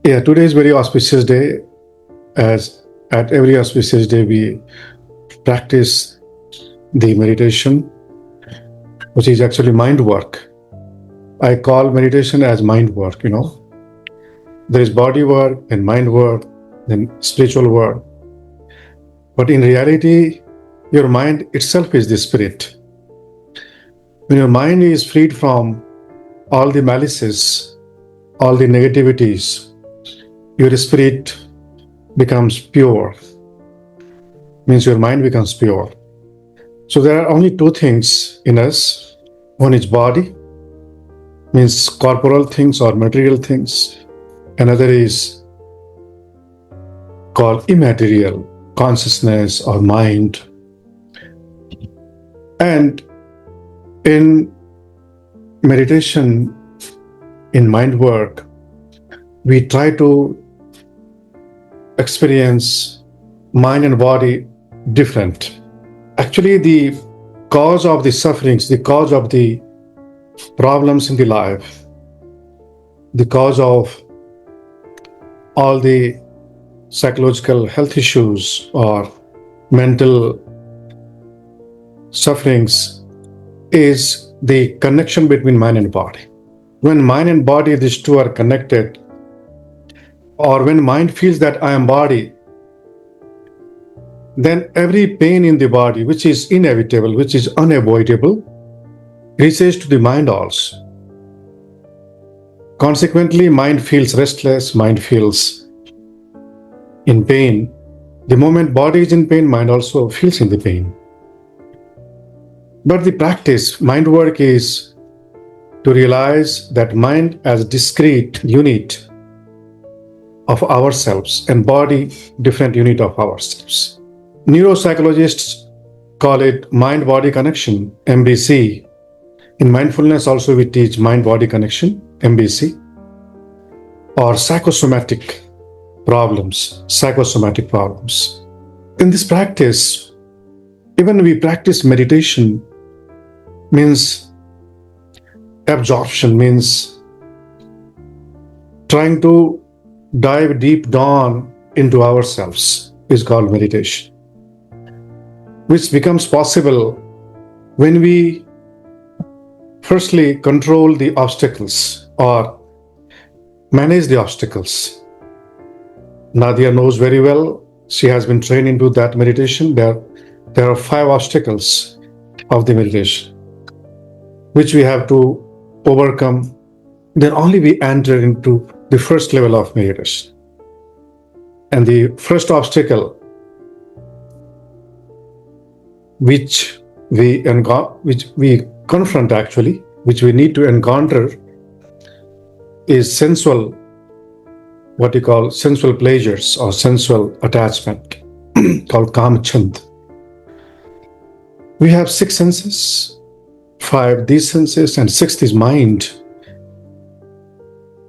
Yeah, today is very auspicious day. As at every auspicious day, we practice the meditation, which is actually mind work. I call meditation as mind work. There is body work, then mind work, then spiritual work. But in reality, your mind itself is the spirit. When your mind is freed from all the malices, all the negativities, your spirit becomes pure, means your mind becomes pure. So there are only two things in us. One is body, means corporal things or material things. Another is called immaterial, consciousness or mind. And in meditation, in mind work, we try to experience mind and body different. Actually, the cause of the sufferings, the cause of the problems in the life, the cause of all the psychological health issues or mental sufferings is the connection between mind and body. When mind and body, these two are connected, or when mind feels that I am body, then every pain in the body, which is inevitable, which is unavoidable, reaches to the mind also. Consequently, mind feels restless, mind feels in pain. The moment body is in pain, mind also feels in the pain. But the practice, mind work, is to realize that mind as discrete unit of ourselves and body different unit of ourselves. Neuropsychologists call it mind-body connection, MBC. In mindfulness also we teach mind-body connection, MBC, or psychosomatic problems. In this practice, even we practice meditation, means absorption, means trying to dive deep down into ourselves is called meditation, which becomes possible when we firstly control the obstacles or manage the obstacles. Nadia knows very well, she has been trained into that meditation. There are 5 obstacles of the meditation which we have to overcome. Then only we enter into the first level of meditation. And the first obstacle which we confront, actually, which we need to encounter, is sensual, what you call sensual pleasures or sensual attachment, called kamchand. We have 6 senses, 5 these senses, and 6th is mind.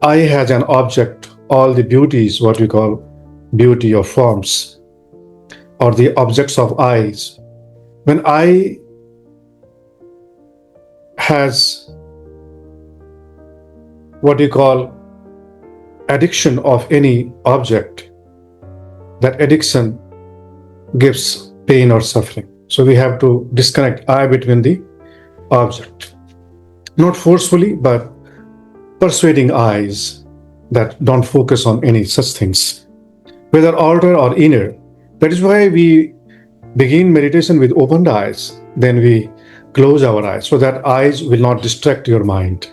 Eye has an object, all the beauties, what we call beauty of forms, or the objects of eyes. When eye has what you call addiction of any object, that addiction gives pain or suffering. So we have to disconnect eye between the object, not forcefully, but persuading eyes that don't focus on any such things, whether outer or inner. That is why we begin meditation with opened eyes, then we close our eyes, so that eyes will not distract your mind.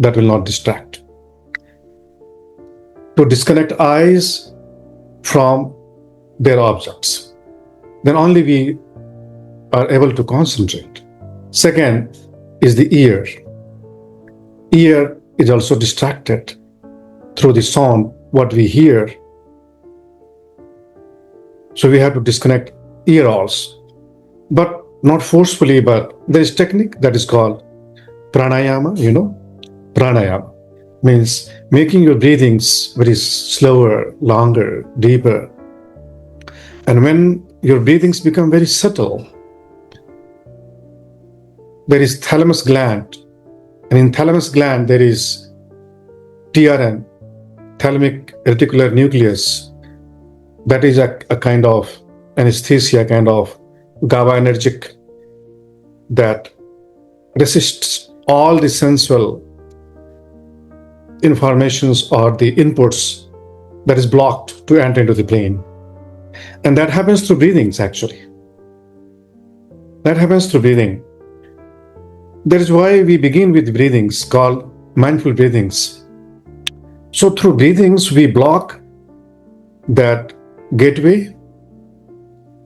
That will not distract. To disconnect eyes from their objects, then only we are able to concentrate. Second is the ear. Ear is also distracted through the sound, what we hear. So we have to disconnect ear also, but not forcefully, but there is technique that is called pranayama, Pranayama means making your breathings very slower, longer, deeper. And when your breathings become very subtle, there is thalamus gland, and in thalamus gland there is TRN, thalamic reticular nucleus, that is a kind of anesthesia, kind of GABA-energic that resists all the sensual informations or the inputs that is blocked to enter into the brain. And that happens through breathings, actually. That happens through breathing. That is why we begin with breathings called mindful breathings. So through breathings, we block that gateway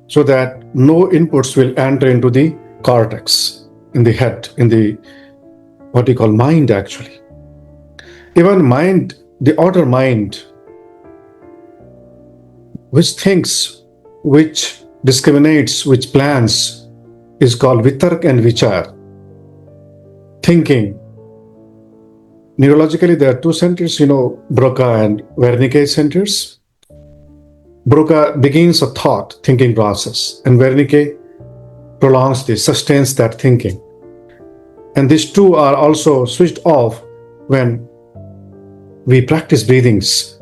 so that no inputs will enter into the cortex, in the head, in the what you call mind, actually. Even mind, the outer mind, which thinks, which discriminates, which plans, is called vitark and vichar. Thinking. Neurologically, there are two centers, Broca and Wernicke centers. Broca begins a thought, thinking process, and Wernicke prolongs this, sustains that thinking. And these two are also switched off when we practice breathings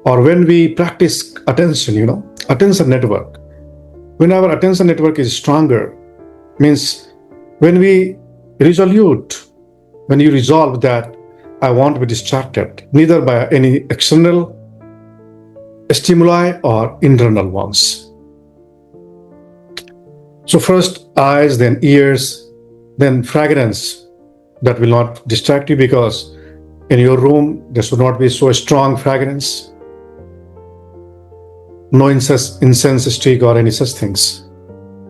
or when we practice attention, attention network. When our attention network is stronger, means when we resolute, when you resolve that I won't be distracted, neither by any external stimuli or internal ones. So first eyes, then ears, then fragrance that will not distract you, because in your room there should not be so strong fragrance. No incense stick or any such things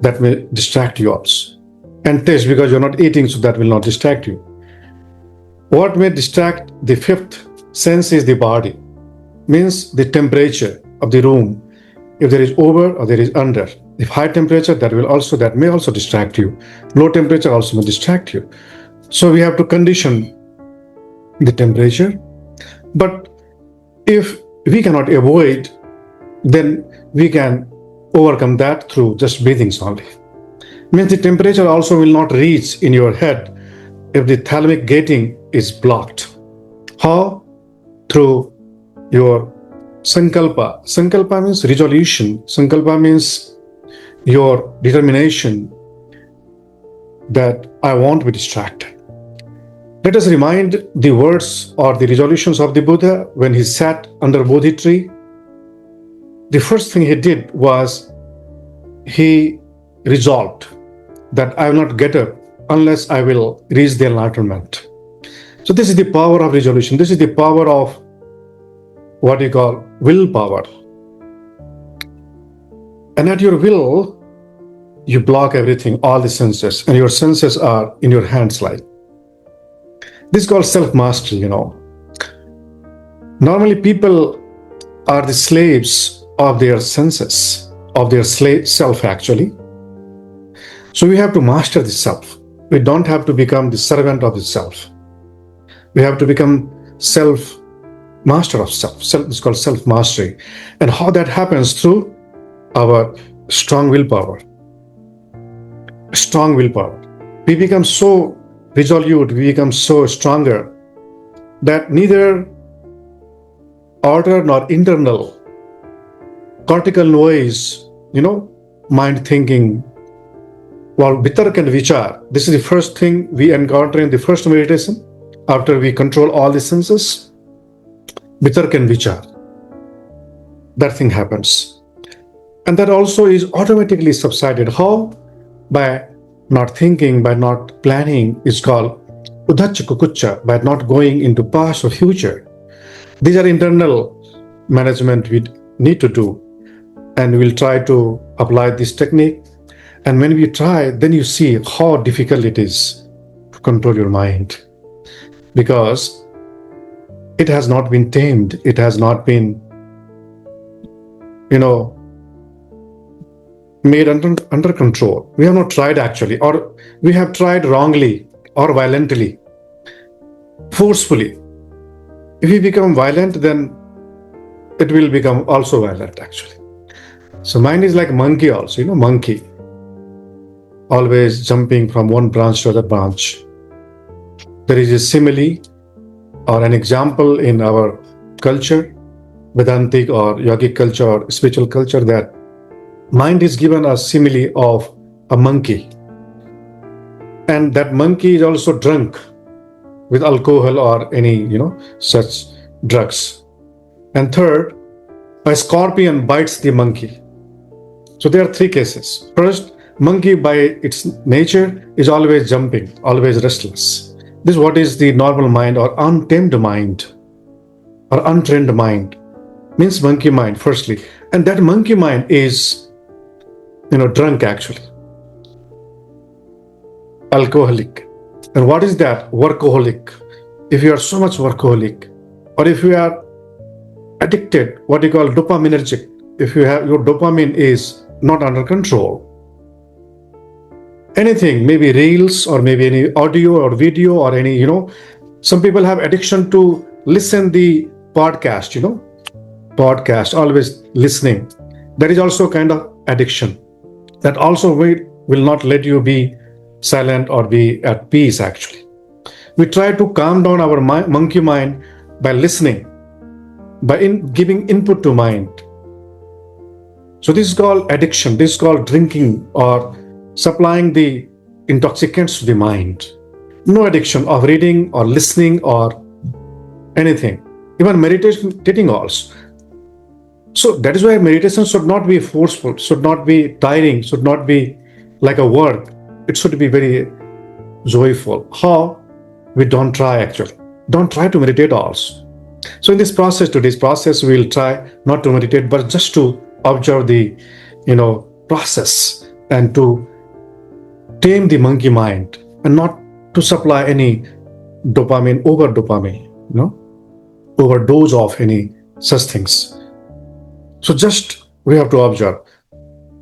that may distract you also. And taste, because you're not eating, so that will not distract you. What may distract the fifth sense is the body, means the temperature of the room. If there is over or there is under. If high temperature, that may also distract you. Low temperature also may distract you. So we have to condition the temperature. But if we cannot avoid, then we can overcome that through just breathings only. Means the temperature also will not reach in your head if the thalamic gating is blocked. How? Through your sankalpa. Sankalpa means resolution. Sankalpa means your determination that I won't be distracted. Let us remind the words or the resolutions of the Buddha when he sat under Bodhi tree. The first thing he did was he resolved that I will not get up unless I will reach the enlightenment. So this is the power of resolution. This is the power of what you call willpower. And at your will, you block everything, all the senses, and your senses are in your hands like. This is called self-mastery, Normally people are the slaves of their senses, of their self actually. So we have to master the self. We don't have to become the servant of the self. We have to become master of self. It's called self-mastery. And how that happens? Through our strong willpower. Strong willpower. We become so resolute, we become so stronger that neither outer nor internal cortical noise, mind thinking. Well, vitarka and vichar, this is the first thing we encounter in the first meditation after we control all the senses. Vitarka and vichar. That thing happens. And that also is automatically subsided. How? By not thinking, by not planning. It's called udhacha kukucha, by not going into past or future. These are internal management we need to do. And we'll try to apply this technique. And when we try, then you see how difficult it is to control your mind. Because it has not been tamed. It has not been, made under control. We have not tried actually, or we have tried wrongly or violently, forcefully. If we become violent, then it will become also violent actually. So mind is like monkey also, monkey. Always jumping from one branch to other branch. There is a simile or an example in our culture, Vedantic or yogic culture or spiritual culture, that mind is given a simile of a monkey. And that monkey is also drunk with alcohol or any, such drugs. And third, a scorpion bites the monkey. So there are three cases. First, monkey by its nature is always jumping, always restless. This is what is the normal mind or untamed mind or untrained mind. Means monkey mind, firstly. And that monkey mind is, drunk actually. Alcoholic. And what is that? Workaholic. If you are so much workaholic, or if you are addicted, what you call dopaminergic, if you have your dopamine is not under control, anything, maybe reels or maybe any audio or video or any, some people have addiction to listen the podcast, podcast, always listening. That is also kind of addiction. That also will not let you be silent or be at peace actually. We try to calm down our monkey mind by listening, by giving input to mind. So this is called addiction. This is called drinking or supplying the intoxicants to the mind. No addiction of reading or listening or anything. Even meditating also. So that is why meditation should not be forceful, should not be tiring, should not be like a work. It should be very joyful. How? We don't try actually. Don't try to meditate also. So in today's process, we will try not to meditate, but just to observe the, process and to tame the monkey mind and not to supply any dopamine, overdose of any such things. So just we have to observe.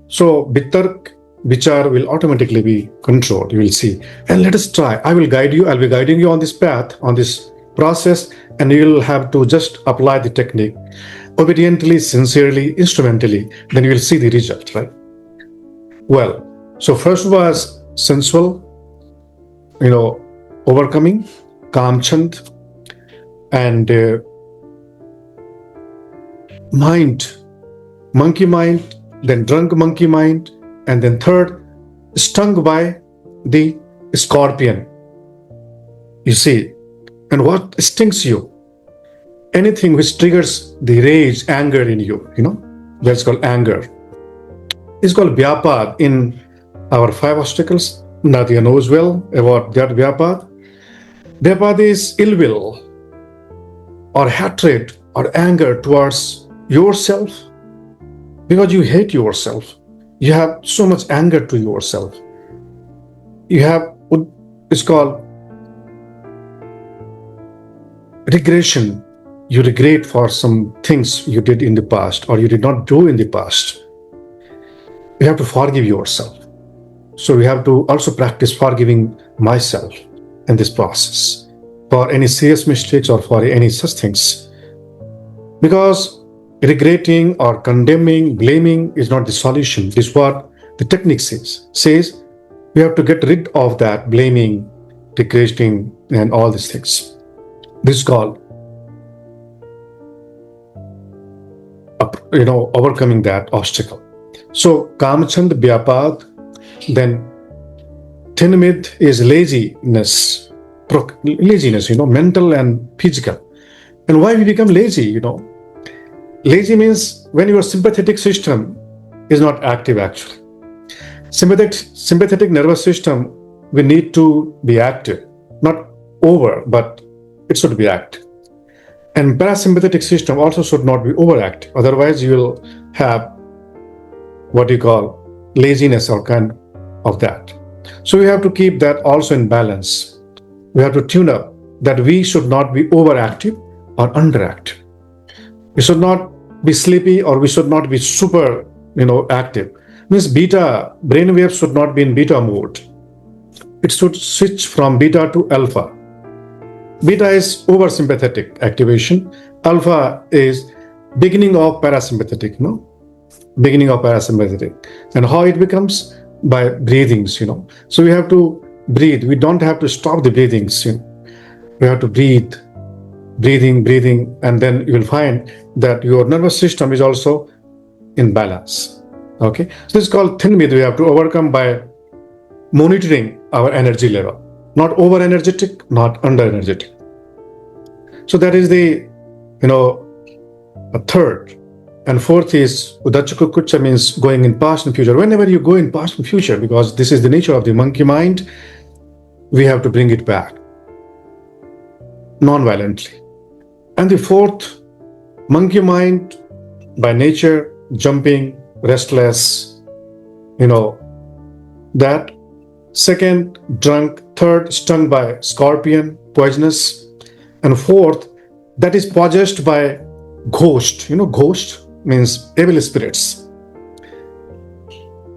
So Bitark, Vichar will automatically be controlled, you will see. And let us try. I will guide you. I'll be guiding you on this path, on this process, and you will have to just apply the technique obediently, sincerely, instrumentally. Then you will see the result, right? Well, so first was sensual, overcoming, Kamchand, and mind, monkey mind, then drunk monkey mind, and then third, stung by the scorpion. You see, and what stings you? Anything which triggers the rage, anger in you, that's called anger. It's called vyapad in our 5 obstacles. Nadia knows well about that vyapad. Vyapad is ill will or hatred or anger towards yourself because you hate yourself. You have so much anger to yourself. It's called regression. You regret for some things you did in the past or you did not do in the past. You have to forgive yourself. So we have to also practice forgiving myself in this process for any serious mistakes or for any such things. Because regretting or condemning, blaming is not the solution. This is what the technique says we have to get rid of that blaming, regretting, and all these things. This is called overcoming that obstacle. So Kamchand, Vyapad, then Tinmid is laziness, mental and physical. And why we become lazy, Lazy means when your sympathetic system is not active actually. Sympathetic nervous system, we need to be active, not over, but it should be active. And parasympathetic system also should not be overactive. Otherwise, you will have what you call laziness or kind of that. So we have to keep that also in balance. We have to tune up that we should not be overactive or underactive. We should not be sleepy or we should not be super, active. Means beta, brainwaves should not be in beta mode. It should switch from beta to alpha. Beta is oversympathetic activation. Alpha is beginning of parasympathetic, beginning of parasympathetic. And how it becomes? By breathings, So we have to breathe. We don't have to stop the breathings, We have to breathe breathing, and then you will find that your nervous system is also in balance. Okay, so this is called thin myth we have to overcome by monitoring our energy level, not over energetic, not under energetic. So that is the, a third. And fourth is Udachakukucha, means going in past and future. Whenever you go in past and future, because this is the nature of the monkey mind, we have to bring it back non-violently. And the fourth, monkey mind by nature, jumping, restless, that. Second, drunk. Third, stung by scorpion, poisonous. And fourth, that is possessed by ghost. Ghost means evil spirits.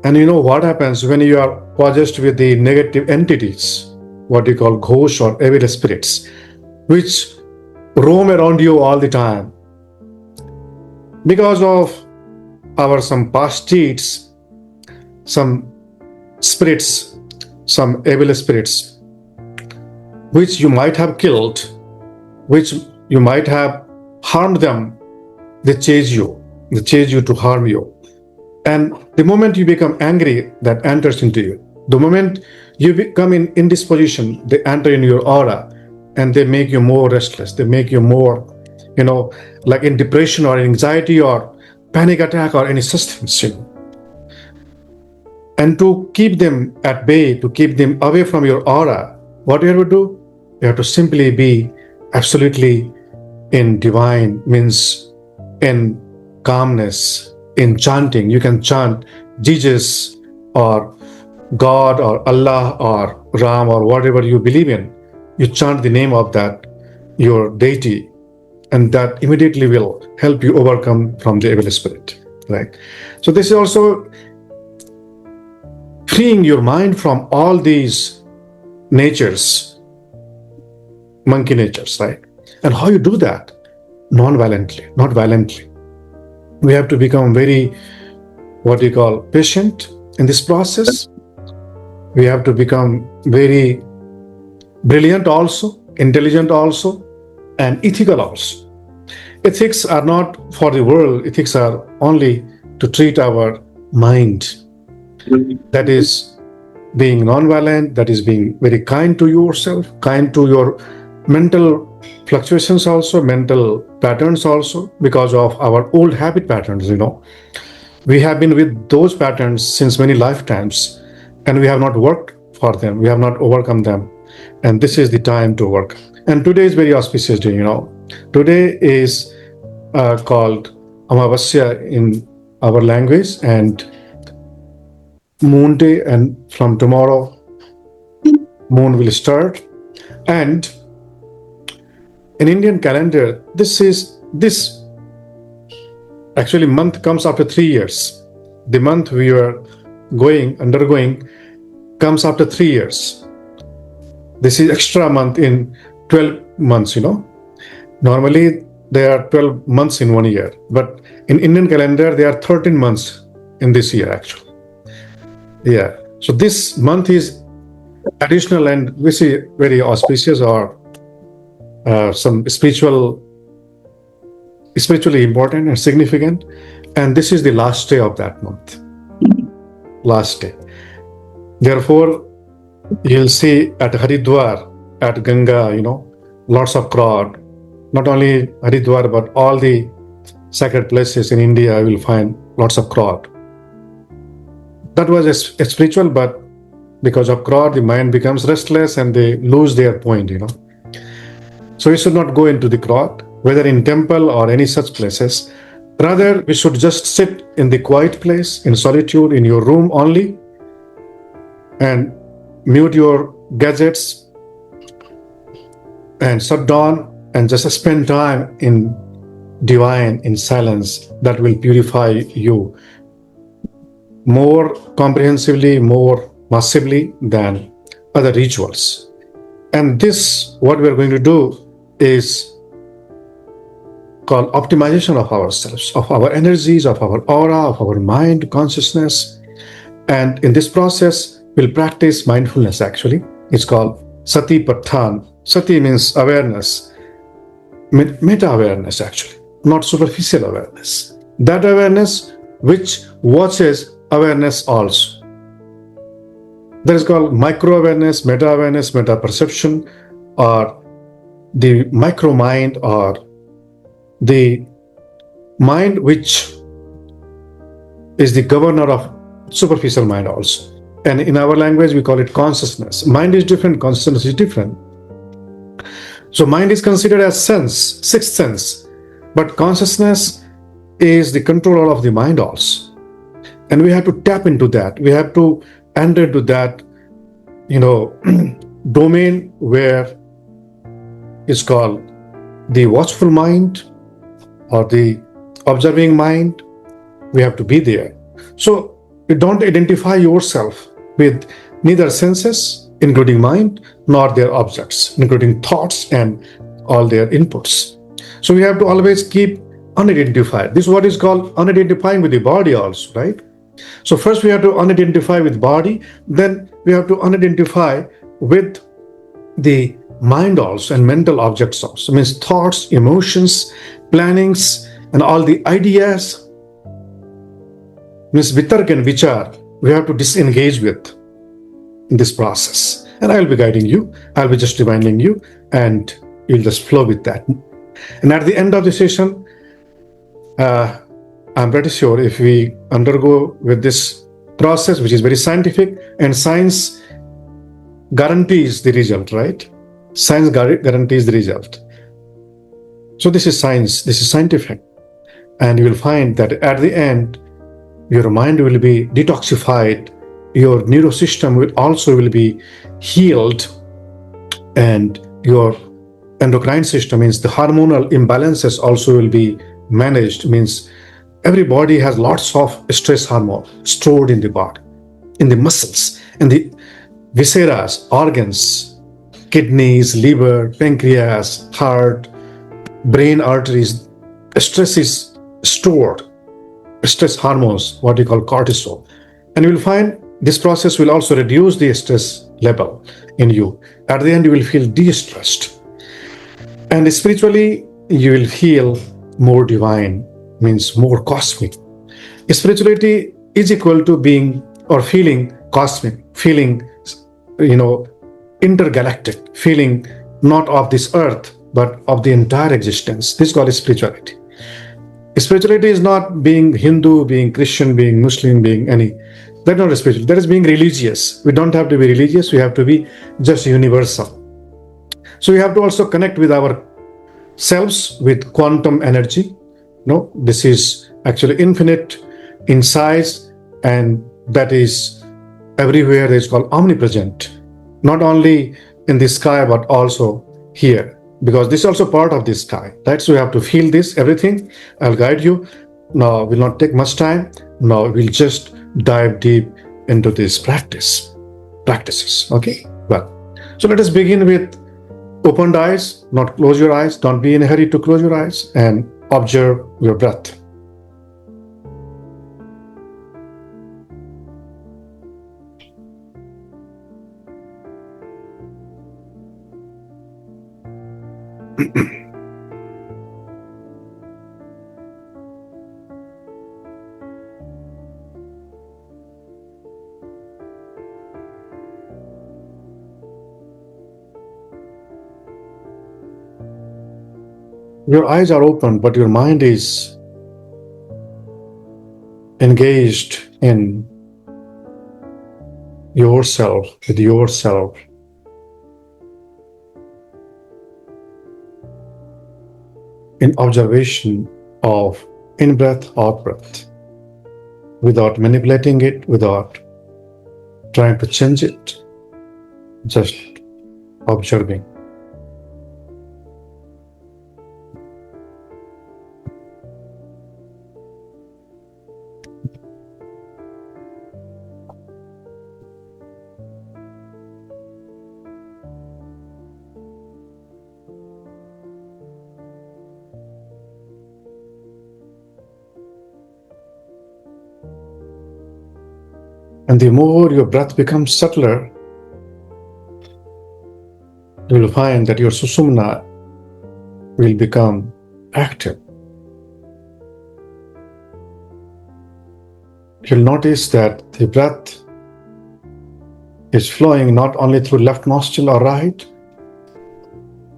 And what happens when you are possessed with the negative entities, what you call ghosts or evil spirits, which roam around you all the time. Because of our some past deeds, some spirits, some evil spirits, which you might have killed, which you might have harmed them, they chase you to harm you. And the moment you become angry, that enters into you. The moment you become in indisposition, they enter in your aura and they make you more restless. They make you more, like in depression or anxiety or panic attack or any such things. And to keep them at bay, to keep them away from your aura, what you have to do? You have to simply be absolutely in divine, means in calmness, in chanting. You can chant Jesus or God or Allah or Ram or whatever you believe in. You chant the name of that, your deity, and that immediately will help you overcome from the evil spirit, right? So this is also freeing your mind from all these natures, monkey natures, right? And how you do that? Non-violently, not violently. We have to become very, what we call, patient in this process. We have to become very brilliant also, intelligent also, and ethical also. Ethics are not for the world. Ethics are only to treat our mind. That is being non-violent, that is being very kind to yourself, kind to your mental fluctuations also, mental patterns also, because of our old habit patterns, We have been with those patterns since many lifetimes, and we have not worked for them. We have not overcome them. And this is the time to work. And today is very auspicious day, Today is called Amavasya in our language, and moon day, and from tomorrow moon will start. And in Indian calendar, this actually month comes after 3 years. The month we are undergoing comes after 3 years. This is extra month in 12 months, Normally there are 12 months in 1 year, but in Indian calendar there are 13 months in this year actually. Yeah, so this month is additional, and we see very auspicious or some spiritually important and significant. And this is the last day of that month. Last day. Therefore, you'll see at Haridwar, at Ganga, lots of crowd. Not only Haridwar, but all the sacred places in India, you will find lots of crowd. That was a spiritual, but because of crowd, the mind becomes restless and they lose their point, So we should not go into the crowd, whether in temple or any such places. Rather, we should just sit in the quiet place, in solitude, in your room only, and mute your gadgets and shut down and just spend time in divine, in silence. That will purify you more comprehensively, more massively than other rituals. And this, what we're going to do, is called optimization of ourselves, of our energies, of our aura, of our mind, consciousness. And in this process, we'll practice mindfulness actually. It's called Sati Pathan. Sati means awareness. meta awareness, actually, not superficial awareness. That awareness which watches awareness also. That is called micro awareness, meta perception, or the micro mind, or the mind which is the governor of superficial mind also. And in our language, we call it consciousness. Mind is different, consciousness is different. So mind is considered as sense, sixth sense, but consciousness is the controller of the mind also. And we have to tap into that. We have to enter into that, domain where it's called the watchful mind or the observing mind. We have to be there. So you don't identify yourself with neither senses, including mind, nor their objects, including thoughts and all their inputs. So we have to always keep unidentified. This is what is called unidentifying with the body also, right? So first we have to unidentify with body, then we have to unidentify with the mind also and mental objects also. Means thoughts, emotions, plannings, and all the ideas, means vitark and vichar, we have to disengage with in this process. And I'll be guiding you, I'll be just reminding you, and you'll just flow with that. And at the end of the session, I'm pretty sure if we undergo with this process, which is very scientific, and science guarantees the result, right? Science guarantees the result. So this is science, this is scientific. And you will find that at the end, your mind will be detoxified, your neurosystem will be healed, and your endocrine system, means the hormonal imbalances also will be managed. Means every body has lots of stress hormone stored in the body, in the muscles, and the viscera, organs, kidneys, liver, pancreas, heart, brain, arteries. Stress is stored, stress hormones, what we call cortisol. And you will find this process will also reduce the stress level in you. At the end, you will feel de-stressed. And spiritually, you will feel more divine, means more cosmic. Spirituality is equal to being or feeling cosmic, feeling, intergalactic, feeling not of this earth, but of the entire existence. This is called spirituality. Spirituality is not being Hindu, being Christian, being Muslim, being any. That's not spiritual. That is being religious. We don't have to be religious. We have to be just universal. So we have to also connect with our selves with quantum energy. No, this is actually infinite in size, and that is everywhere. It's called omnipresent, not only in the sky but also here, because this is also part of the sky, right? So you have to feel this, everything. I'll guide you. Now, will not take much time. Now we'll just dive deep into this practices. Okay, well, so let us begin with opened eyes, not close your eyes. Don't be in a hurry to close your eyes, and observe your breath. Your eyes are open, but your mind is engaged in yourself, with yourself. In observation of in-breath, out-breath, without manipulating it, without trying to change it, just observing. And the more your breath becomes subtler, you will find that your Sushumna will become active. You'll notice that the breath is flowing not only through left nostril or right,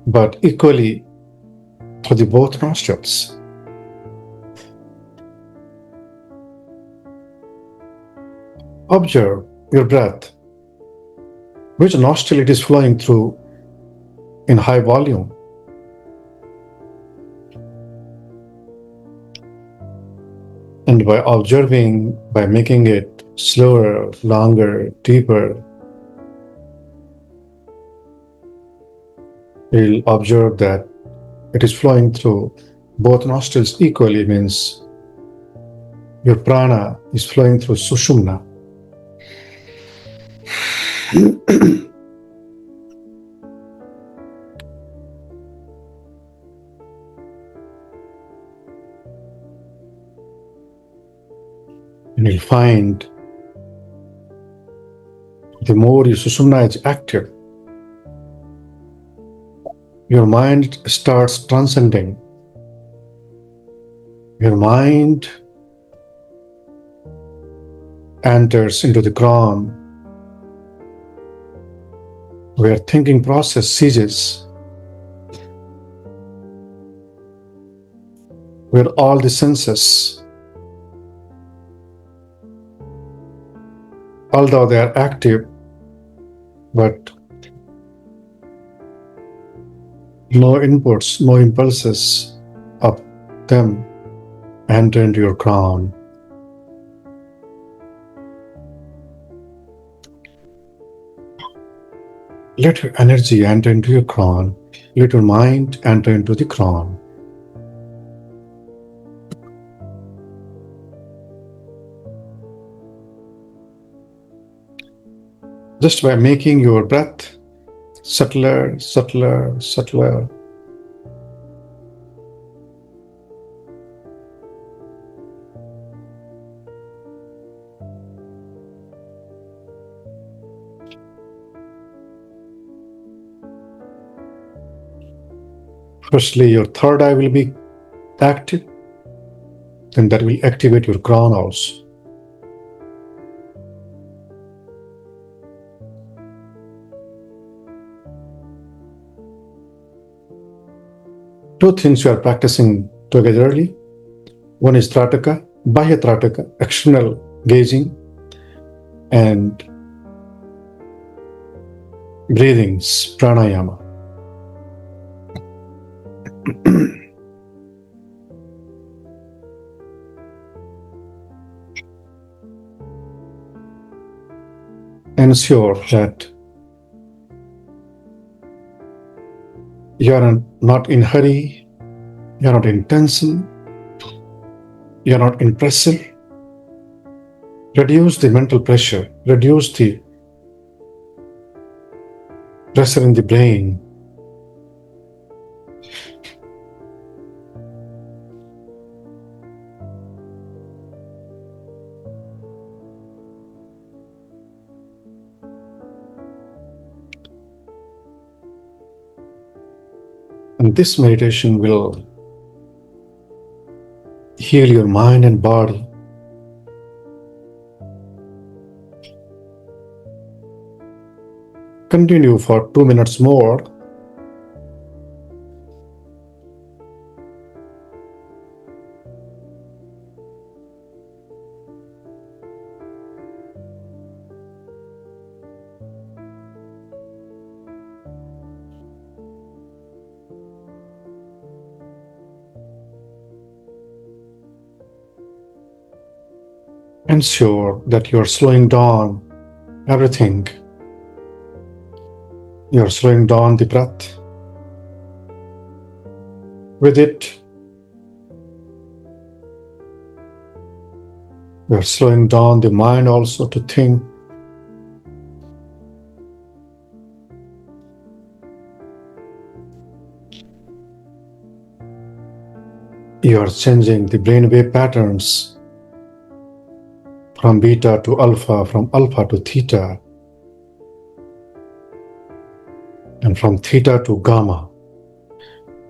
but equally through the both nostrils. Observe your breath, which nostril it is flowing through in high volume. And by observing, by making it slower, longer, deeper, you'll observe that it is flowing through both nostrils equally, means your prana is flowing through Sushumna. And you'll find the more your Sushumna is active, your mind starts transcending. Your mind enters into the ground where thinking process ceases, where all the senses, although they are active, but no inputs, no impulses of them enter into your crown. Let your energy enter into your crown. Let your mind enter into the crown. Just by making your breath subtler, subtler, subtler, firstly your third eye will be active, then that will activate your crown also. Two things you are practicing togetherly. One is Trataka, Bahya Trataka, external gazing, and breathings, pranayama. Ensure that you are not in hurry, you are not in tension, you are not in pressure. Reduce the mental pressure, reduce the pressure in the brain. And this meditation will heal your mind and body. Continue for 2 minutes more. Ensure that you are slowing down everything. You are slowing down the breath. With it, you are slowing down the mind also to think. You are changing the brainwave patterns from beta to alpha, from alpha to theta, and from theta to gamma.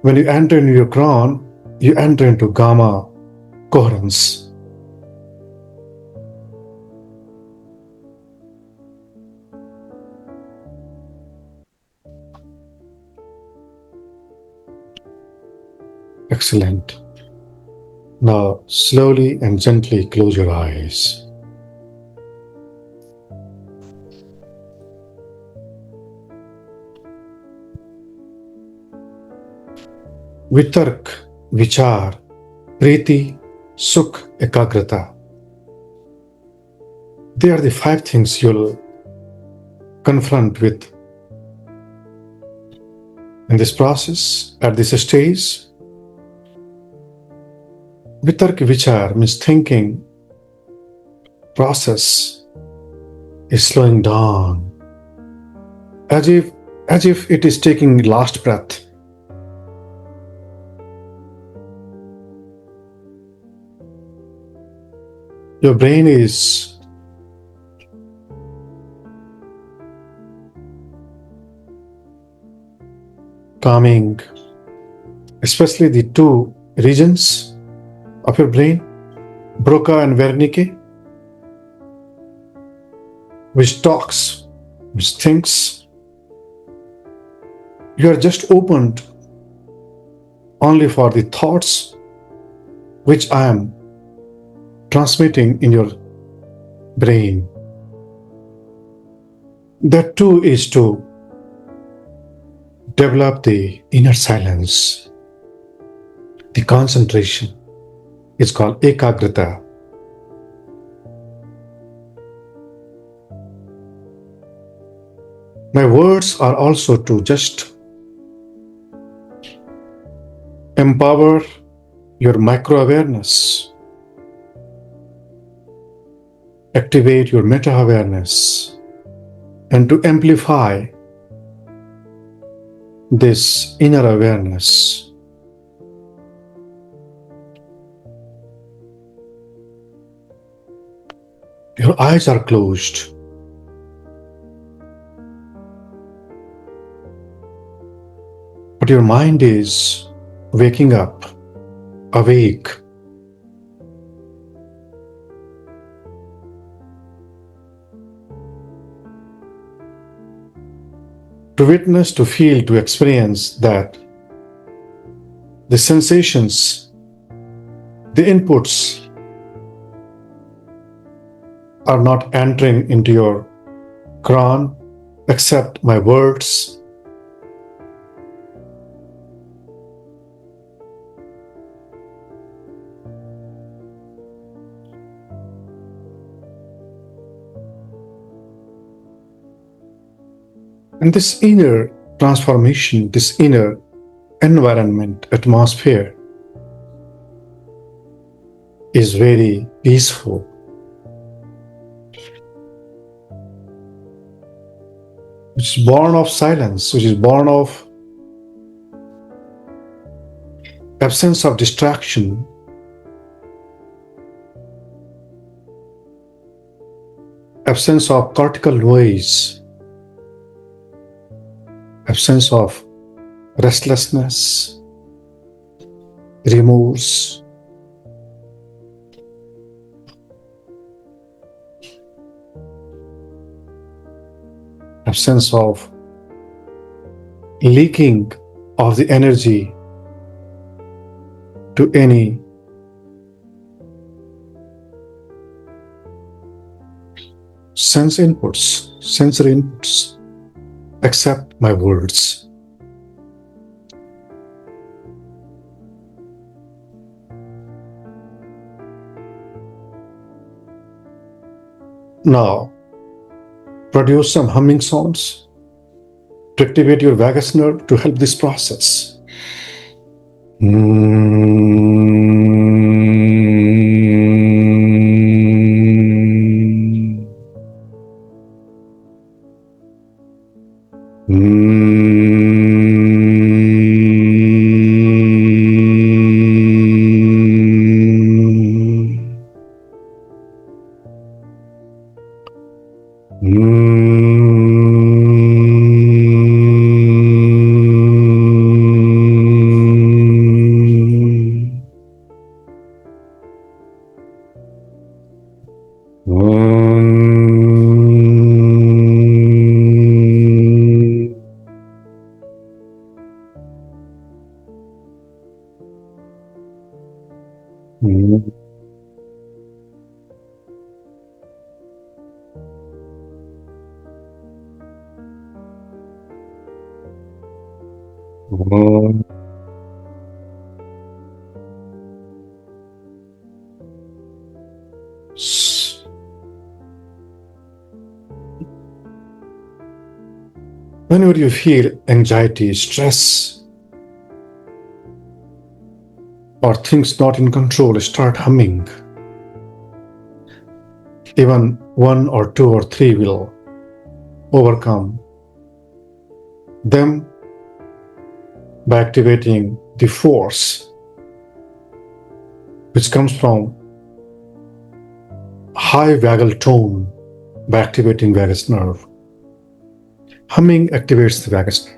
When you enter into your crown, you enter into gamma coherence. Excellent. Now, slowly and gently close your eyes. Vitark, Vichar, Priti, Sukh, Ekagrata. They are the 5 things you'll confront with in this process, at this stage. Vitark, Vichar means thinking process is slowing down, as if it is taking last breath. Your brain is calming, especially the 2 regions of your brain, Broca and Wernicke, which talks, which thinks. You are just opened only for the thoughts which I am transmitting in your brain. That too is to develop the inner silence, the concentration. It's called ekagrata. My words are also to just empower your micro-awareness, activate your meta-awareness, and to amplify this inner awareness. Your eyes are closed. But your mind is waking up, awake. To witness, to feel, to experience that the sensations, the inputs are not entering into your crown except my words. And this inner transformation, this inner environment, atmosphere is very peaceful. Which is born of silence, which is born of absence of distraction, absence of cortical noise, absence of restlessness, remorse, absence of leaking of the energy to any sensory inputs, except my words. Now, produce some humming sounds to activate your vagus nerve to help this process. Mm. Mm. S- Whenever you feel anxiety, stress, or things not in control, start humming. Even one or two or three will overcome them by activating the force which comes from high vagal tone by activating vagus nerve. Humming activates the vagus nerve.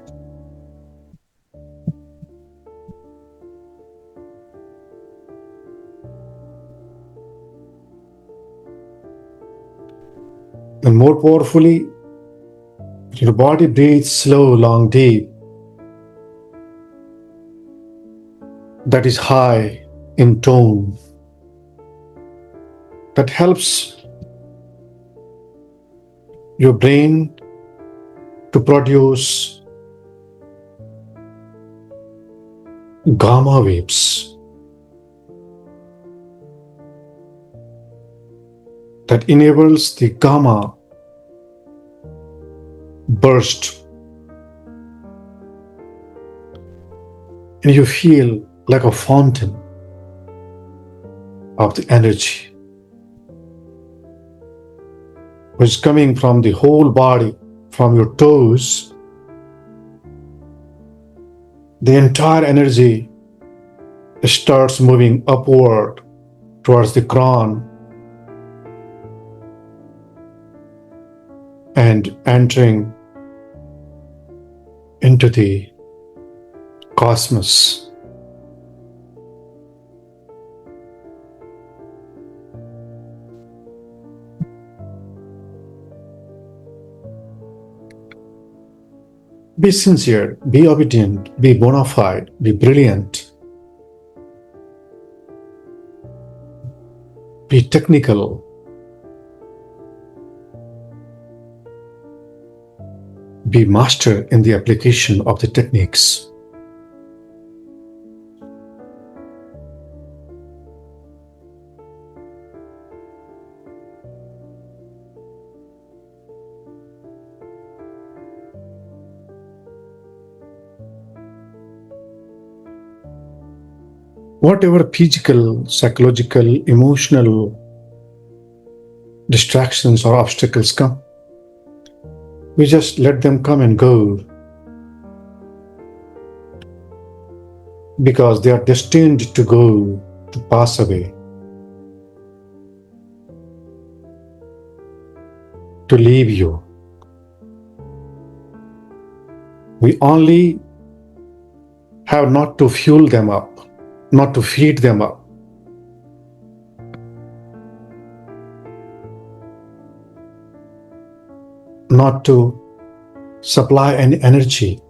And more powerfully, your body breathes slow, long, deep. That is high in tone. That helps your brain to produce gamma waves that enables the gamma burst, and you feel like a fountain of the energy which is coming from the whole body, from your toes. The entire energy starts moving upward towards the crown and entering into the cosmos. Be sincere, be obedient, be bona fide, be brilliant, be technical, be master in the application of the techniques. Whatever physical, psychological, emotional distractions or obstacles come, we just let them come and go because they are destined to go, to pass away, to leave you. We only have not to fuel them up, not to feed them up, not to supply any energy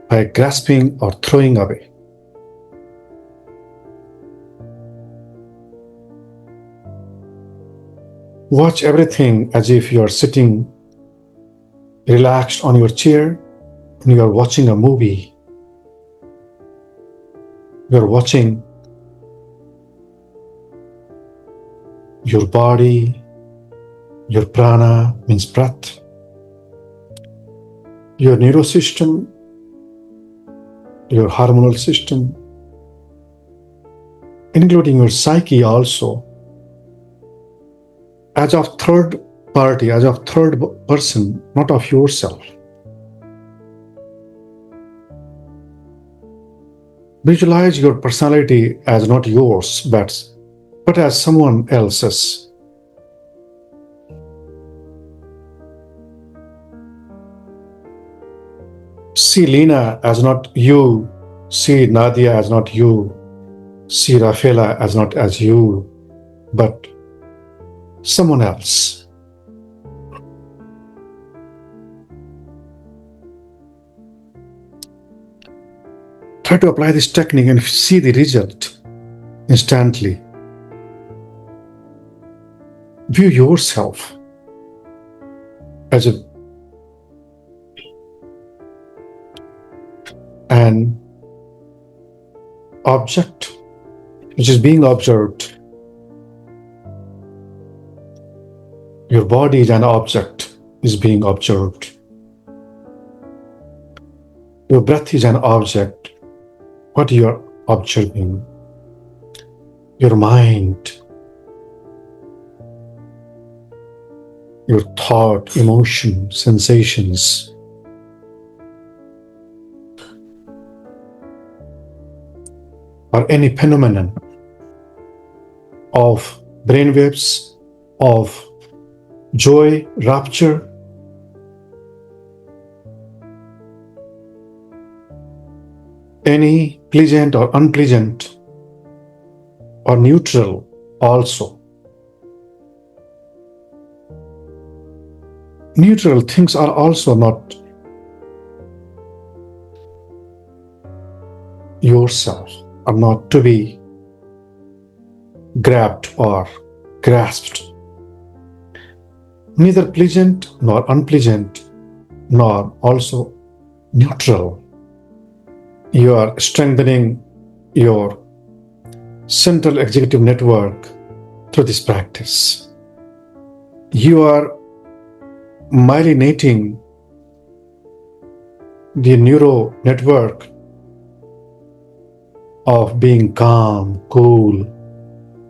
by grasping or throwing away. Watch everything as if you are sitting relaxed on your chair and you are watching a movie. You are watching your body, your prana means breath, your neurosystem, your hormonal system, including your psyche also, as of third party, as of third person, not of yourself. Visualize your personality as not yours, but as someone else's. See Lena as not you, see Nadia as not you, see Rafaela as not as you, but someone else. Try to apply this technique and see the result instantly. View yourself as an object which is being observed. Your body is an object, is being observed. Your breath is an object, what you are observing. Your mind, your thought, emotion, sensations. Or any phenomenon of brainwaves, of joy, rapture, any pleasant or unpleasant or neutral also. Neutral things are also not yourself, are not to be grabbed or grasped. Neither pleasant nor unpleasant, nor also neutral. You are strengthening your central executive network through this practice. You are myelinating the neuro network of being calm, cool,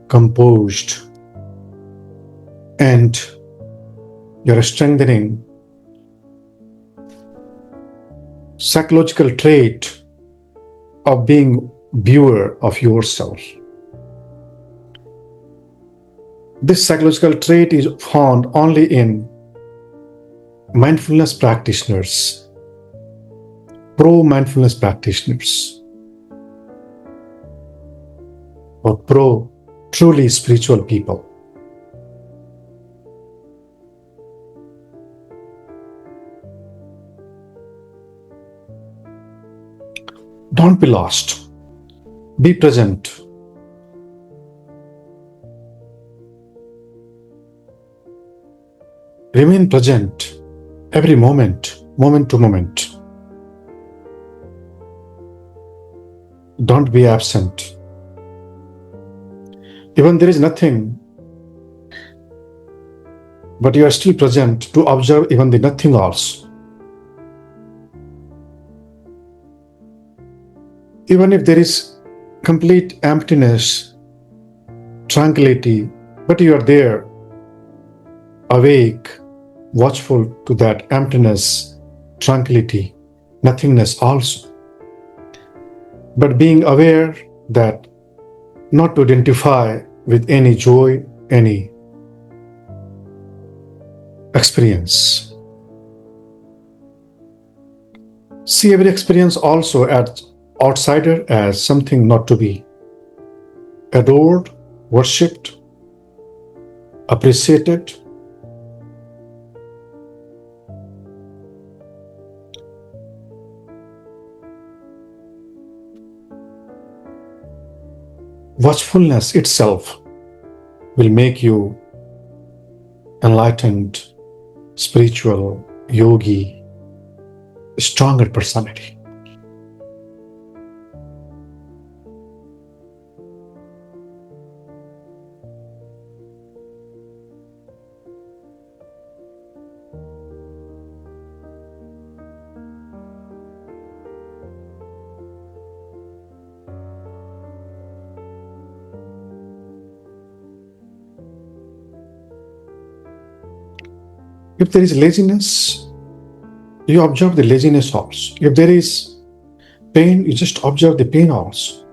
composed, and you're strengthening psychological trait of being viewer of yourself. This psychological trait is found only in mindfulness practitioners, pro-mindfulness practitioners, or truly spiritual people. Don't be lost. Be present. Remain present every moment, moment to moment. Don't be absent. Even there is nothing, but you are still present to observe even the nothing also. Even if there is complete emptiness, tranquility, but you are there, awake, watchful to that emptiness, tranquility, nothingness also. But being aware that not to identify with any joy, any experience. See every experience also as outsider, as something not to be adored, worshipped, appreciated. Watchfulness itself will make you enlightened, spiritual, yogi, stronger personality. If there is laziness, you observe the laziness also. If there is pain, you just observe the pain also.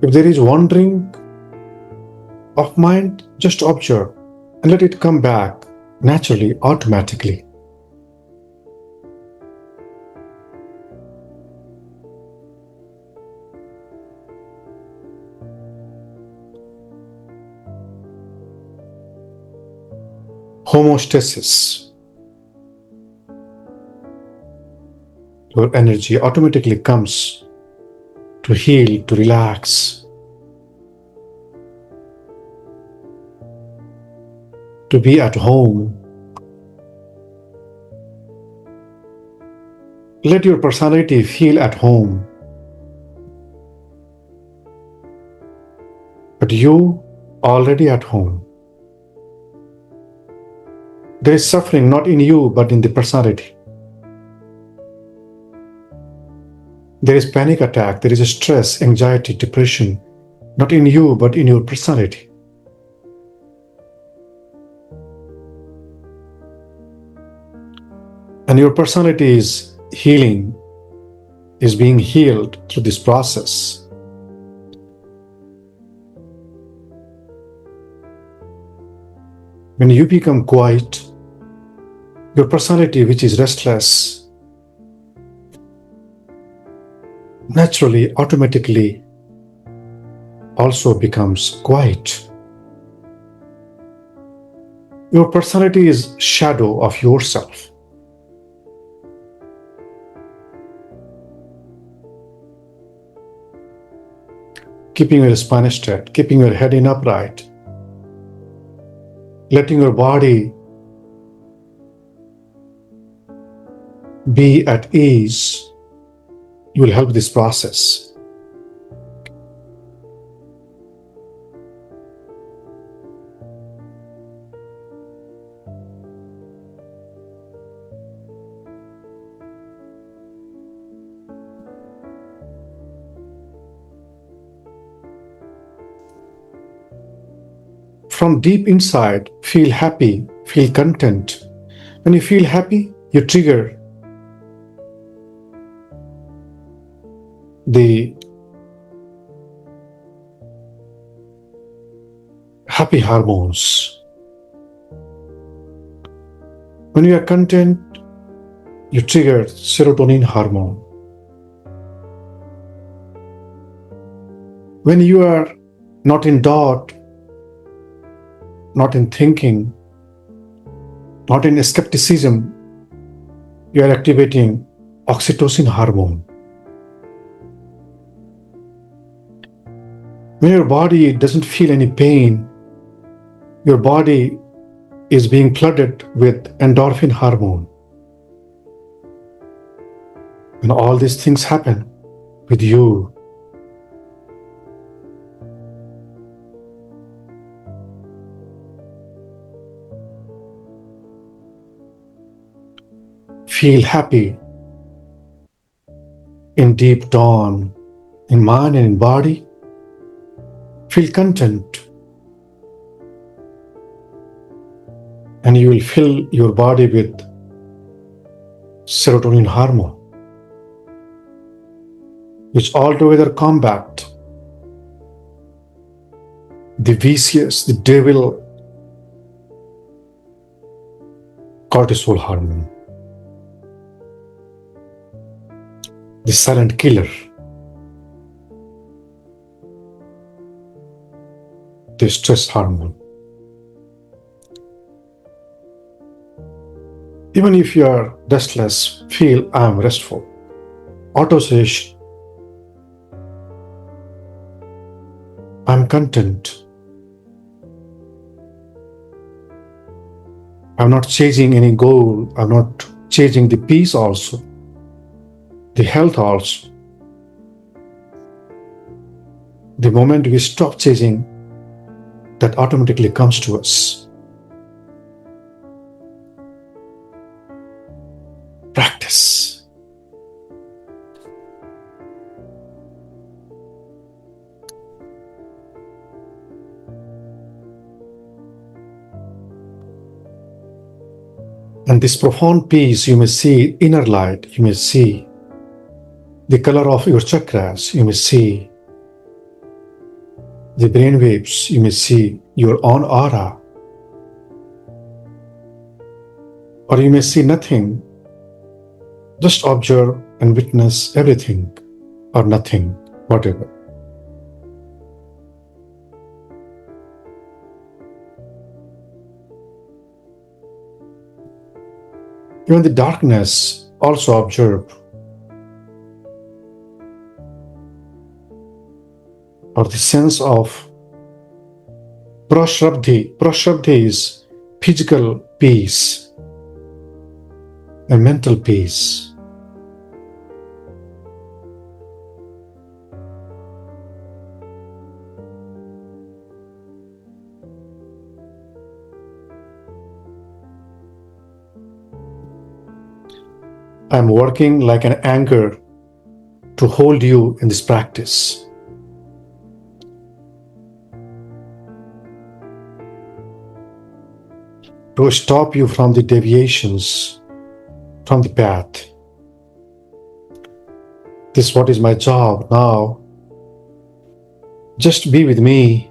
If there is wandering of mind, just observe and let it come back naturally, automatically. Homeostasis. your energy automatically comes to heal, to relax, to be at home. Let your personality feel at home. But you already at home. There is suffering not in you, but in the personality. There is panic attack, there is a stress, anxiety, depression, not in you, but in your personality. And your personality is healing, is being healed through this process. When you become quiet, your personality, which is restless, naturally, automatically also becomes quiet. Your personality is shadow of yourself. Keeping your spine straight, keeping your head in upright, letting your body be at ease, you will help this process. From deep inside, feel happy, feel content. When you feel happy, you trigger the happy hormones. When you are content, you trigger serotonin hormone. When you are not in doubt, not in thinking, not in skepticism, you are activating oxytocin hormone. When your body doesn't feel any pain, your body is being flooded with endorphin hormone. When all these things happen with you, feel happy in deep dawn, in mind and in body. Feel content. And you will fill your body with serotonin hormone, which altogether combat the vicious, the devil cortisol hormone, the silent killer, the stress hormone. Even if you are restless, feel I am restful. Autosuggestion. I'm content. I'm not chasing any goal. I'm not chasing the peace also, the health also. The moment we stop chasing, that automatically comes to us. Practice. And this profound peace, you may see inner light, you may see the color of your chakras, you may see the brain waves, you may see your own aura, or you may see nothing. Just observe and witness everything or nothing, whatever. Even the darkness, also observe. or the sense of prashrabdhi. Prashrabdhi is physical peace and mental peace. I'm working like an anchor to hold you in this practice. To stop you from the deviations from the path. This is what is my job now. Just be with me.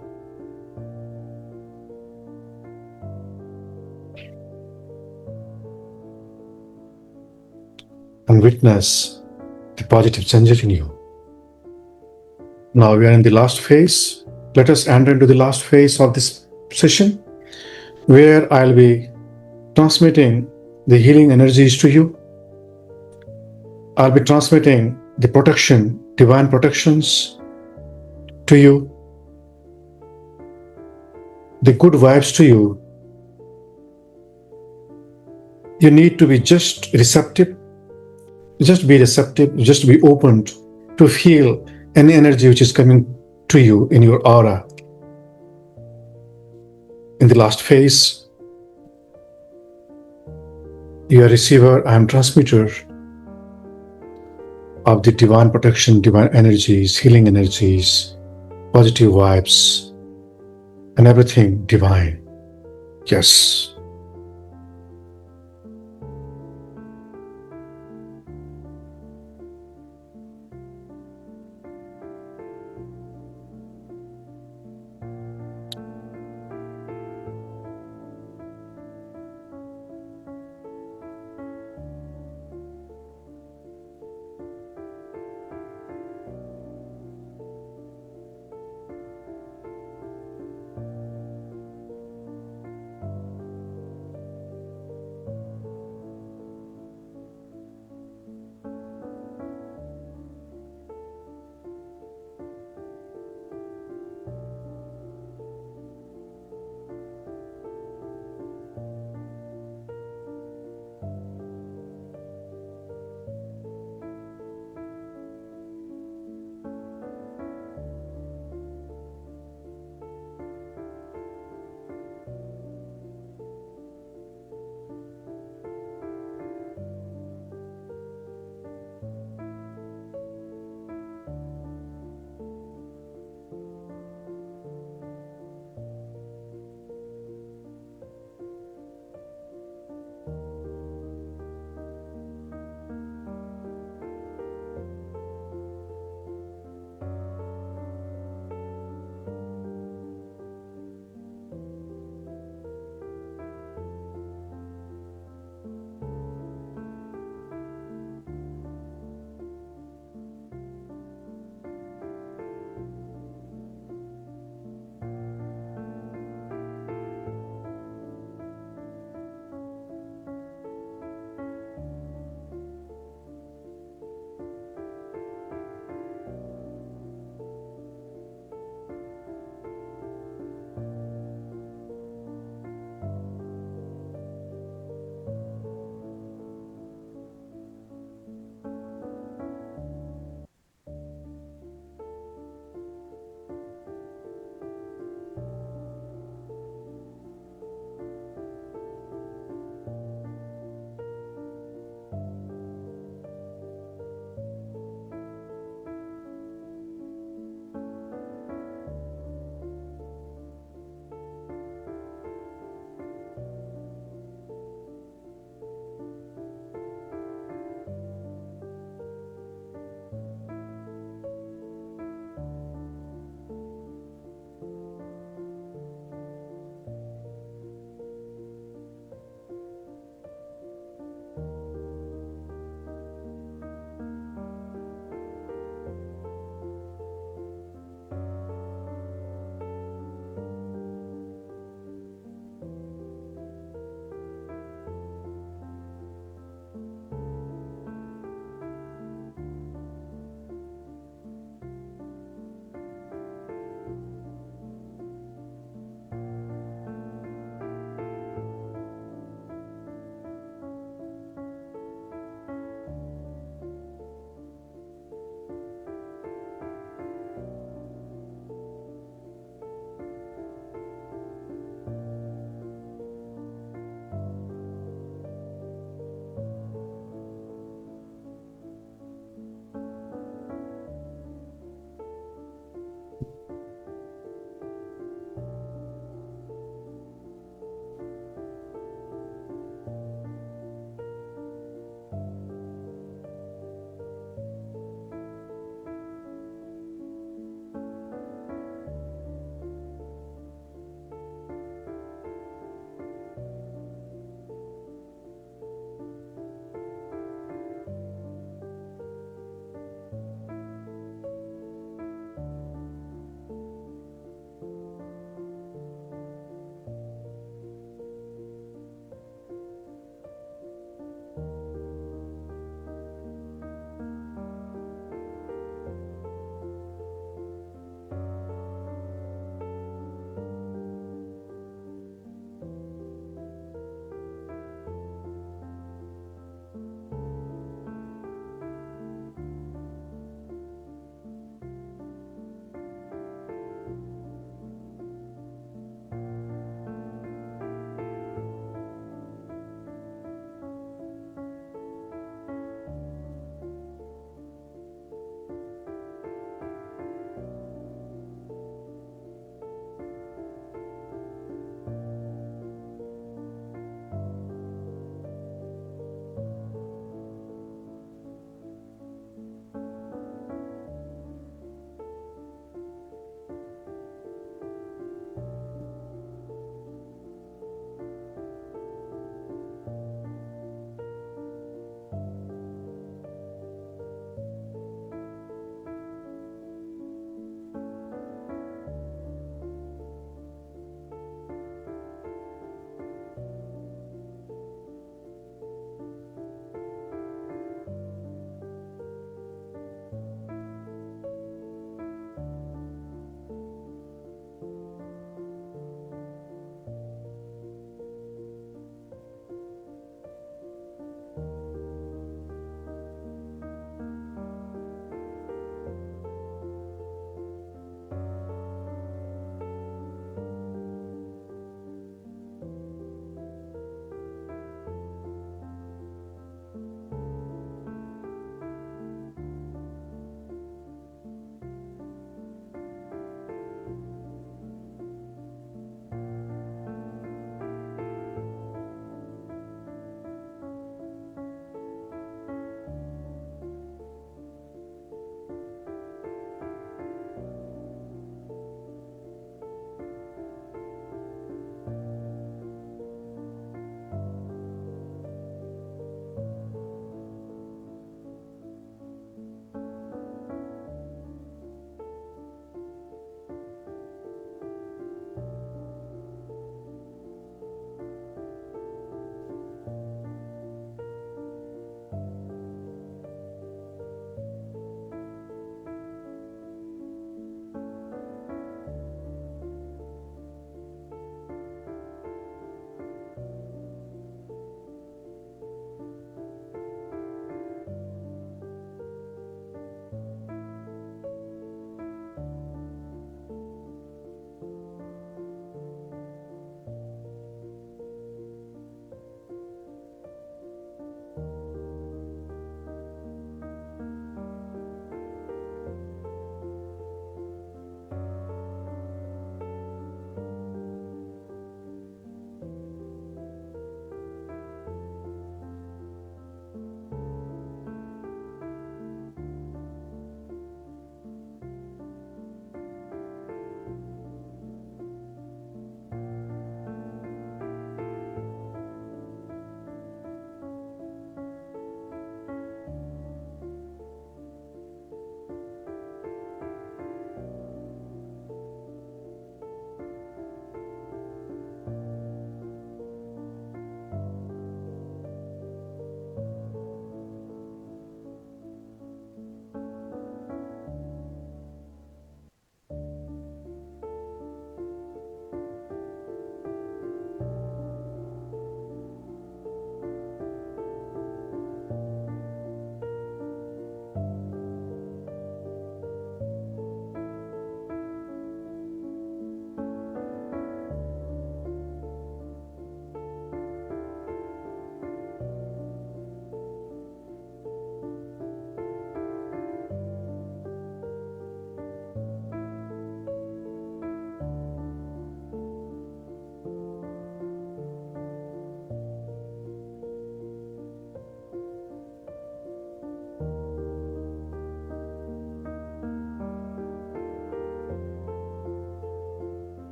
And witness the positive change in you. Now we are in the last phase. Let us enter into the last phase of this session, where I'll be transmitting the healing energies to you. I'll be transmitting the protection, divine protections to you, the good vibes to you. You need to be just receptive, just be open to feel any energy which is coming to you in your aura. In the last phase, you are receiver, I am transmitter of the divine protection, divine energies, healing energies, positive vibes, and everything divine. Yes.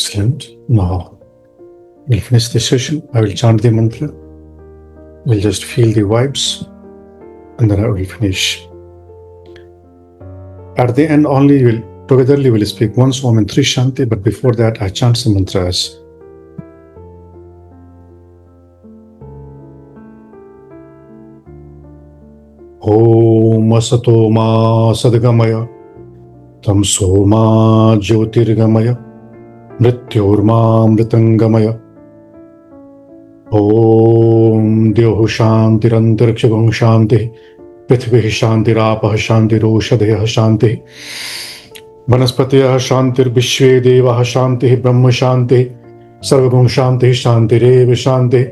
Excellent. Now we'll finish the session. I will chant the mantra. We'll just feel the vibes and then I will finish. At the end only togetherly we'll speak once Om and 3 Shanti, but before that I chant some mantras. Om Asato Ma Sadgamaya Tamso Ma Jyotirgamaya Mrityorma Mritangamaya Om Dyoho Shantirantarikshabham Shanti Prithvih Shantirapah Shantiroshadhya Shanti Vanaspatya Shantir Vishve Devah Shanti Brahma Shanti Sarvabhum Shanti Shantirev Shanti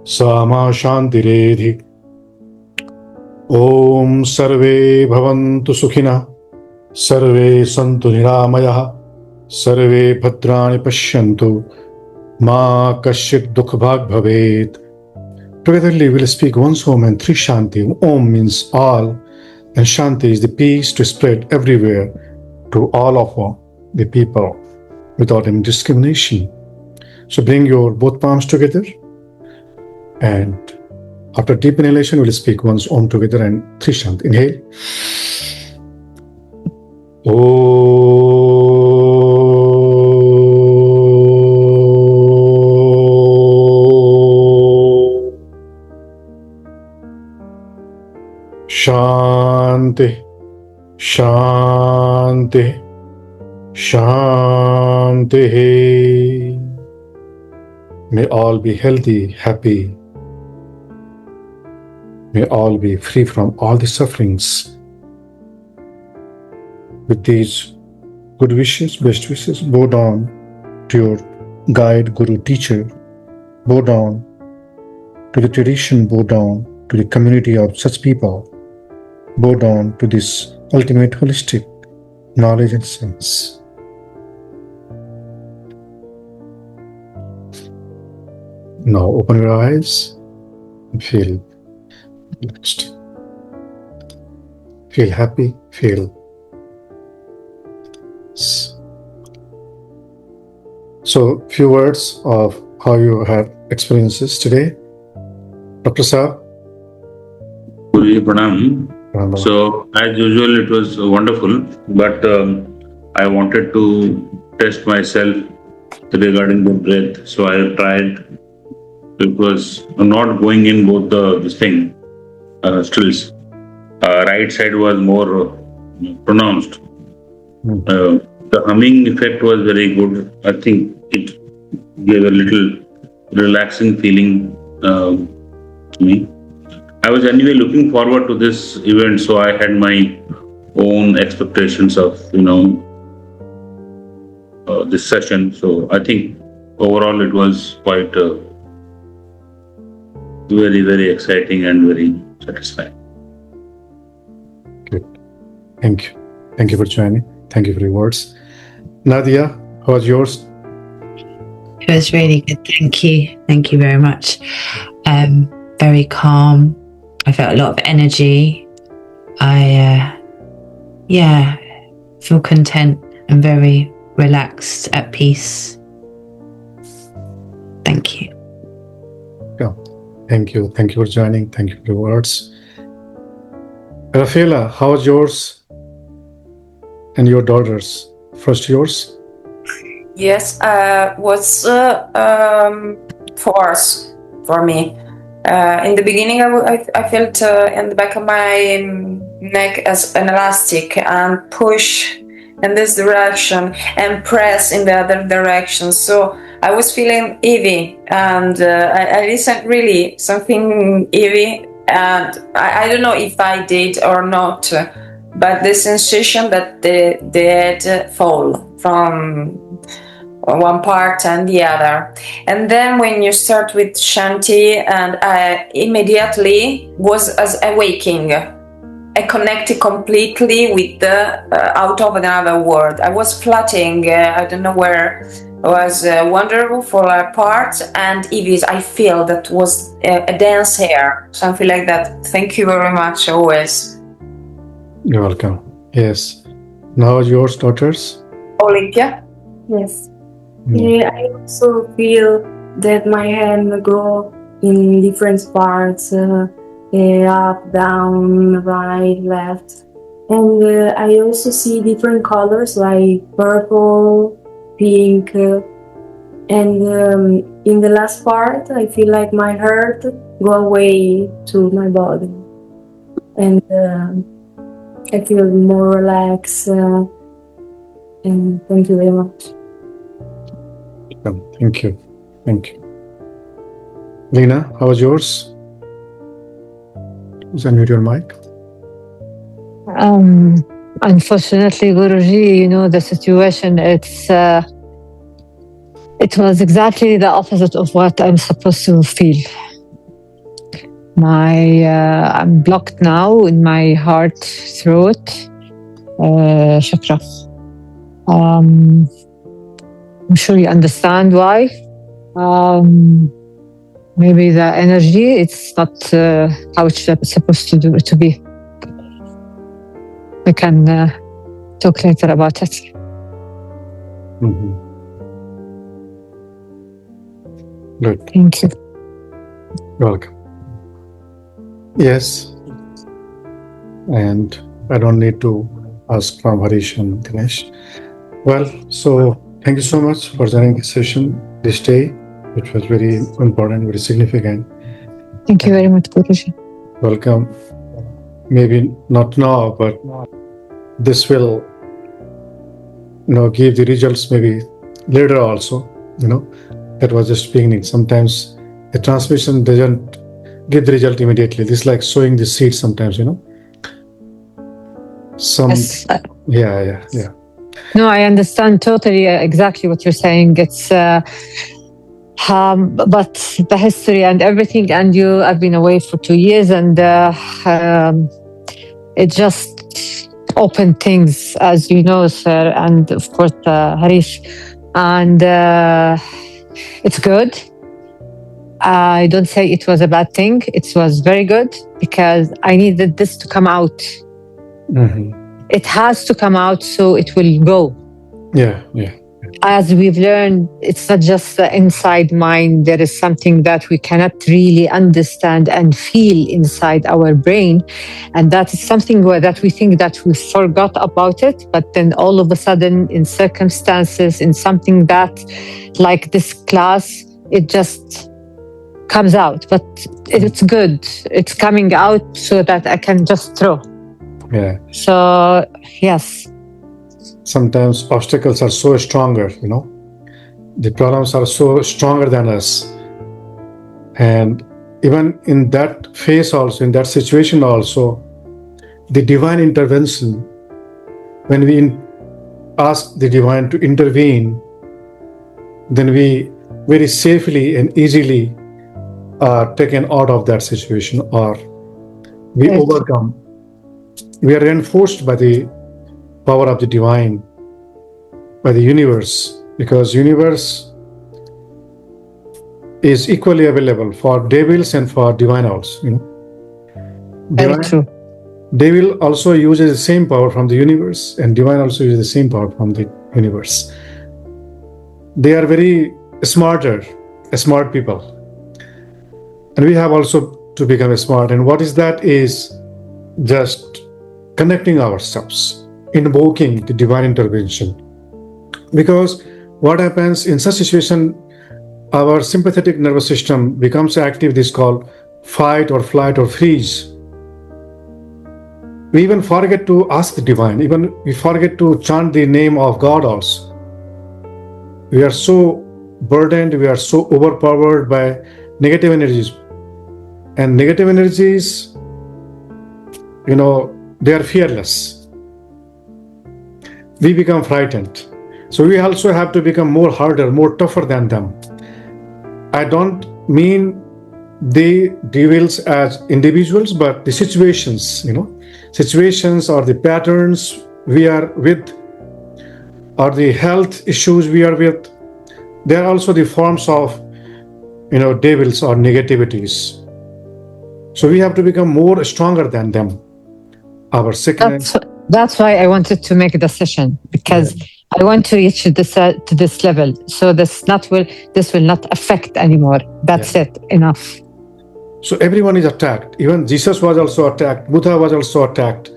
Sama Shantiredhi Om Sarve Bhavantu Sukhina Sarve Santu Niramayah Sarve Bhadrani Pashyantu Ma Kashit Dukhbhag Bhavet. Togetherly we'll speak once Om and 3 Shanti. Om means all and Shanti is the peace to spread everywhere to all of the people without any discrimination. So bring your both palms together and after deep inhalation we'll speak once Om together and 3 Shanti. Inhale. Shanti, Shanti, Shanti. May all be healthy, happy. May all be free from all the sufferings. With these good wishes, best wishes, bow down to your guide, guru, teacher. Bow down to the tradition, bow down to the community of such people. Bow down to this ultimate holistic knowledge and sense. Now open your eyes and feel relaxed. Feel happy, feel. So, few words of how you had experiences today. Dr. Saab. Guruji Pranam. So, as usual, it was wonderful, but I wanted to test myself regarding the breath. So, I tried. It was not going in both this thing, stills. Right side was more pronounced. The humming effect was very good. I think it gave a little relaxing feeling to me. I was anyway looking forward to this event, so I had my own expectations of this session. So I think overall it was quite very, very exciting and very satisfying. Good. Thank you. Thank you for joining. Thank you for your words. Nadia, how was yours? It was really good. Thank you. Thank you very much. Very calm. I felt a lot of energy. I feel content and very relaxed, at peace. Thank you. Yeah. Thank you. Thank you for joining. Thank you for your words. Rafaela, how was yours and your daughters? First yours? Yes, was force for me. In the beginning, I felt in the back of my neck as an elastic and push in this direction and press in the other direction. So I was feeling heavy, and I listened really something heavy, and I don't know if I did or not, but the sensation that the head fall from one part and the other. And then when you start with Shanti, and I immediately was as awaking. I connected completely with the out of another world. I was floating, I don't know where. It was wonderful for a part, and I feel that was a dance here, something like that. Thank you very much, always. You're welcome. Yes. Now yours, daughters? Olympia? Yes. Yeah, I also feel that my hand go in different parts, up, down, right, left. And I also see different colors like purple, pink, and in the last part, I feel like my heart go away to my body. And I feel more relaxed. And thank you very much. Thank you. Thank you. Lena, how was yours? Please unmute your mic. Unfortunately, Guruji, the situation, it was exactly the opposite of what I'm supposed to feel. I'm blocked now in my heart, throat, chakra. I'm sure you understand why. Maybe the energy, it's not how it's supposed to be. We can talk later about it. Mm-hmm. Good. Thank you. You're welcome. Yes. And I don't need to ask from Harish and Dinesh. Well, so thank you so much for joining this session this day, which was very important, very significant. Thank you very much, Guruji. Welcome. Maybe not now, but this will, give the results maybe later also. That was just beginning. Sometimes the transmission doesn't give the result immediately. This is like sowing the seed sometimes, Yes. Yeah. No, I understand totally exactly what you're saying. It's but the history and everything, and I've been away for 2 years, and it just opened things, as you know, sir, and of course, Harish, and it's good. I don't say it was a bad thing. It was very good because I needed this to come out. Mm-hmm. It has to come out, so it will go. Yeah. As we've learned, it's not just the inside mind. There is something that we cannot really understand and feel inside our brain. And that is something that we think that we forgot about it. But then all of a sudden, in circumstances, in something that, like this class, it just comes out. But it's good. It's coming out so that I can just throw. Yeah. So, yes. Sometimes obstacles are so stronger, the problems are so stronger than us. And even in that phase also, in that situation also, the divine intervention, when we ask the divine to intervene, then we very safely and easily are taken out of that situation, or we overcome. We are reinforced by the power of the divine, by the universe, because universe is equally available for devils and for divine also. Very true. Devil also uses the same power from the universe, and divine also uses the same power from the universe. They are very smart people, and we have also to become smart. And what is that? Is just connecting ourselves, invoking the divine intervention. Because what happens in such situation, our sympathetic nervous system becomes active. This is called fight or flight or freeze. We even forget to ask the divine, even we forget to chant the name of God also. We are so burdened, we are so overpowered by negative energies. And negative energies, they are fearless. We become frightened. So we also have to become more harder, more tougher than them. I don't mean the devils as individuals, but the situations, situations or the patterns we are with, or the health issues we are with. They are also the forms of, devils or negativities. So we have to become more stronger than them. Our sickness. That's why I wanted to make the session, because I want to reach to this level. So this will not affect anymore. That's it. Enough. So everyone is attacked. Even Jesus was also attacked. Buddha was also attacked.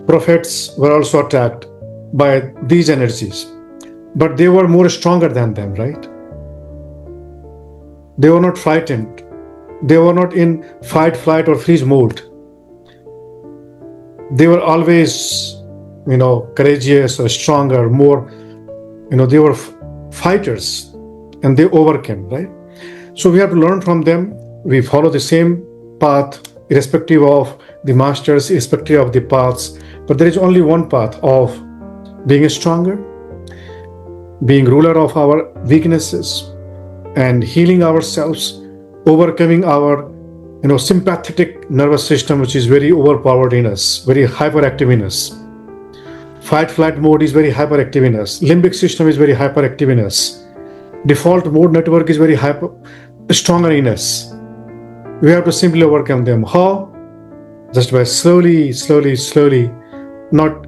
Prophets were also attacked by these energies. But they were more stronger than them, right? They were not frightened. They were not in fight, flight, or freeze mode. They were always, courageous or stronger, more, they were fighters, and they overcame, right? So we have to learn from them. We follow the same path, irrespective of the masters, irrespective of the paths. But there is only one path of being stronger, being ruler of our weaknesses, and healing ourselves, overcoming our sympathetic nervous system, which is very overpowered in us, very hyperactive in us. Fight flight mode is very hyperactive in us. Limbic system is very hyperactive in us. Default mode network is very stronger in us. We have to simply overcome them. How? Just by slowly, not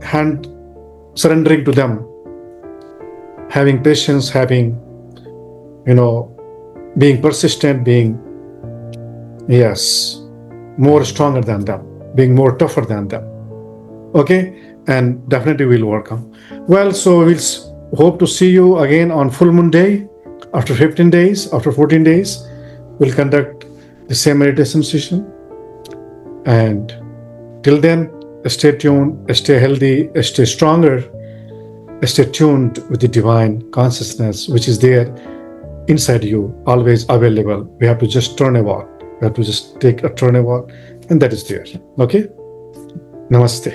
surrendering to them. Having patience, being persistent, being more stronger than them, being more tougher than them. Okay, and definitely we'll overcome. Well, so we'll hope to see you again on full moon day. After 15 days, after 14 days, we'll conduct the same meditation session. And till then, stay tuned, stay healthy, stay stronger, stay tuned with the divine consciousness, which is there inside you, always available. We have to just turn about. We have to just take a turn about, and that is there. Okay? Namaste.